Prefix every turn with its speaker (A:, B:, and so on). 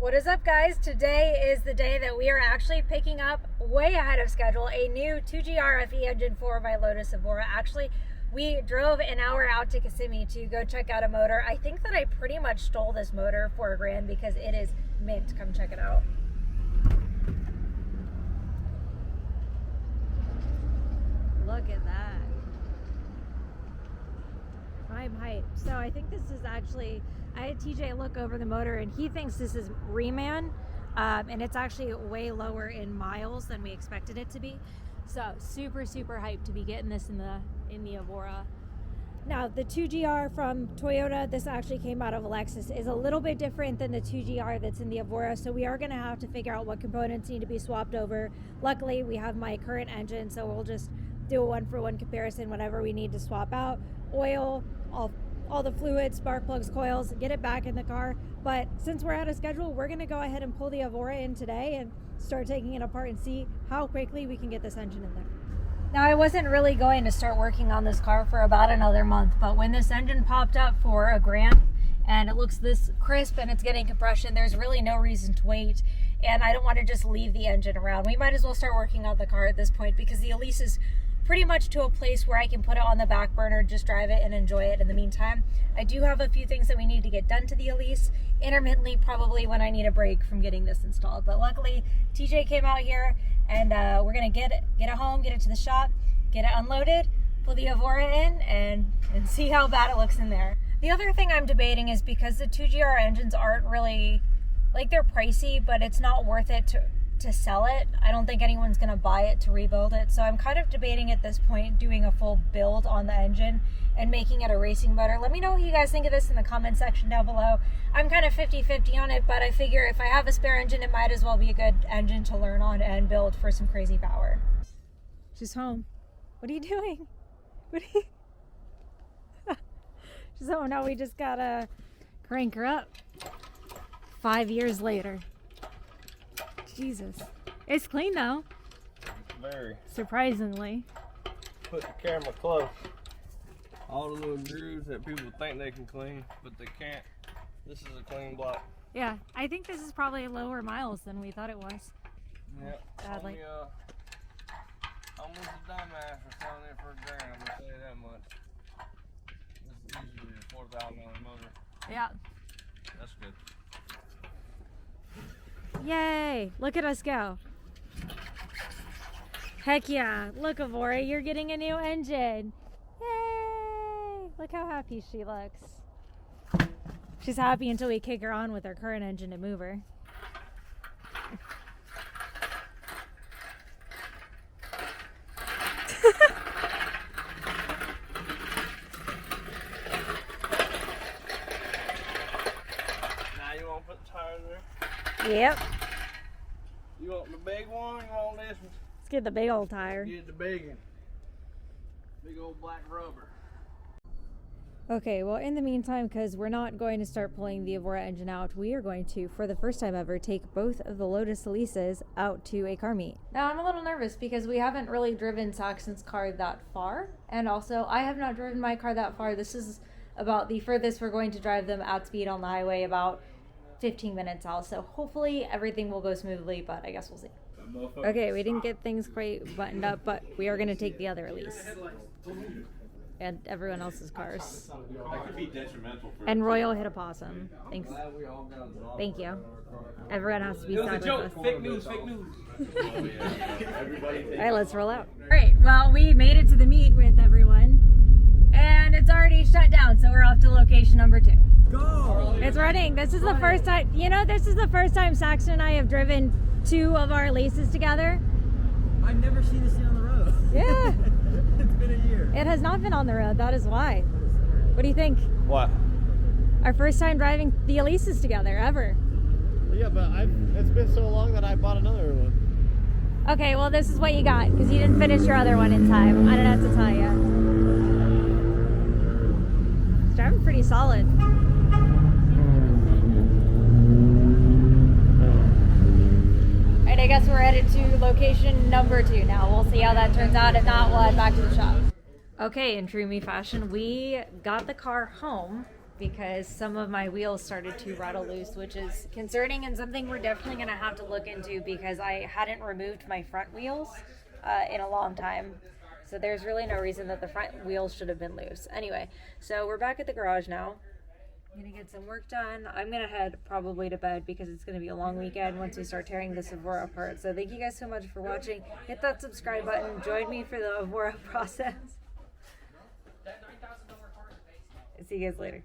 A: What is up, guys? Today is the day that we are actually picking up, way ahead of schedule, a new 2G RFE engine 4 by Lotus Evora. Actually, we drove an hour out to Kissimmee to go check out a motor. I think that I pretty much stole this motor for $1,000 because it is mint. Come check it out. Look at that. I'm hyped. So I think this is actually, I had TJ look over the motor and he thinks this is Reman, and it's actually way lower in miles than we expected it to be. So super hyped to be getting this in the Evora. Now the 2GR from Toyota, this actually came out of a Lexus, is a little bit different than the 2GR that's in the Evora, so we are going to have to figure out what components need to be swapped over. Luckily we have my current engine, so we'll just do a one-for-one comparison whenever we need to swap out oil, all the fluids, spark plugs, coils, get it back in the car. But since we're out of schedule, we're going to go ahead and pull the Evora in today and start taking it apart and see how quickly we can get this engine in there. Now, I wasn't really going to start working on this car for about another month, but when this engine popped up for $1,000 and it looks this crisp and it's getting compression, there's really no reason to wait. And I don't want to just leave the engine around. We might as well start working on the car at this point because the Elise is pretty much to a place where I can put it on the back burner, just drive it and enjoy it in the meantime. I do have a few things that we need to get done to the Elise, intermittently probably when I need a break from getting this installed. But luckily, TJ came out here and we're gonna get it home, get it to the shop, get it unloaded, pull the Evora in and see how bad it looks in there. The other thing I'm debating is because the 2GR engines aren't really, like, they're pricey, but it's not worth it to sell it. I don't think anyone's gonna buy it to rebuild it, so I'm kind of debating at this point doing a full build on the engine and making it a racing motor. Let me know what you guys think of this in the comment section down below. I'm kind of 50-50 on it, but I figure if I have a spare engine, it might as well be a good engine to learn on and build for some crazy power. She's home. What are you doing? What are you... She's home. Now we just gotta crank her up 5 years later. Jesus. It's clean though.
B: Very.
A: Surprisingly.
B: Put the camera close. All the little grooves that people think they can clean, but they can't. This is a clean block.
A: Yeah, I think this is probably lower miles than we thought it was.
B: Yeah.
A: Sadly.
B: Almost a dumbass for selling it for $1,000, I'm gonna say that much. This is usually a $4,000 motor.
A: Yeah.
B: That's good.
A: Yay! Look at us go. Heck yeah. Look, Evora, you're getting a new engine. Yay! Look how happy she looks. She's happy until we kick her on with our current engine and move her.
B: Now you want to put the tires there?
A: Yep.
B: You want the big one or you want this one?
A: Let's get the big old tire.
B: Get the big one. Big old black rubber.
A: Okay, well, in the meantime, because we're not going to start pulling the Evora engine out, we are going to, for the first time ever, take both of the Lotus Elises out to a car meet. Now, I'm a little nervous because we haven't really driven Saxon's car that far, and also, I have not driven my car that far. This is about the furthest we're going to drive them at speed on the highway, about 15 minutes out, so hopefully everything will go smoothly, but I guess we'll see. Okay, we didn't get things quite buttoned up, but we are going to take the other Elise. And everyone else's cars.
C: That could be detrimental for
A: and Royal hit a possum. Thanks. Thank you. Everyone has to be sad with us.
B: Fake news, fake news.
A: Alright, let's roll out. Alright, well, we made it to the meet with everyone. And it's already shut down, so we're off to location number 2.
D: Go!
A: It's running. This is the first time, this is the first time Saxon and I have driven 2 of our Elises together.
D: I've never seen this thing on the road.
A: Yeah.
D: It's been a year.
A: It has not been on the road, that is why. What do you think?
B: What?
A: Our first time driving the Elises together, ever.
E: Yeah, but it's been so long that I bought another one.
A: Okay, well, this is what you got, because you didn't finish your other one in time. I don't have to tell you. It's driving pretty solid. Alright, I guess we're headed to location number 2 now. We'll see how that turns out. If not, we'll head back to the shop. Okay, in true me fashion, we got the car home because some of my wheels started to rattle loose, which is concerning and something we're definitely going to have to look into because I hadn't removed my front wheels in a long time. So there's really no reason that the front wheels should have been loose. Anyway, so we're back at the garage now. I'm gonna get some work done. I'm gonna head probably to bed because it's gonna be a long weekend once we start tearing this Evora apart. So thank you guys so much for watching. Hit that subscribe button. Join me for the Evora process. See you guys later.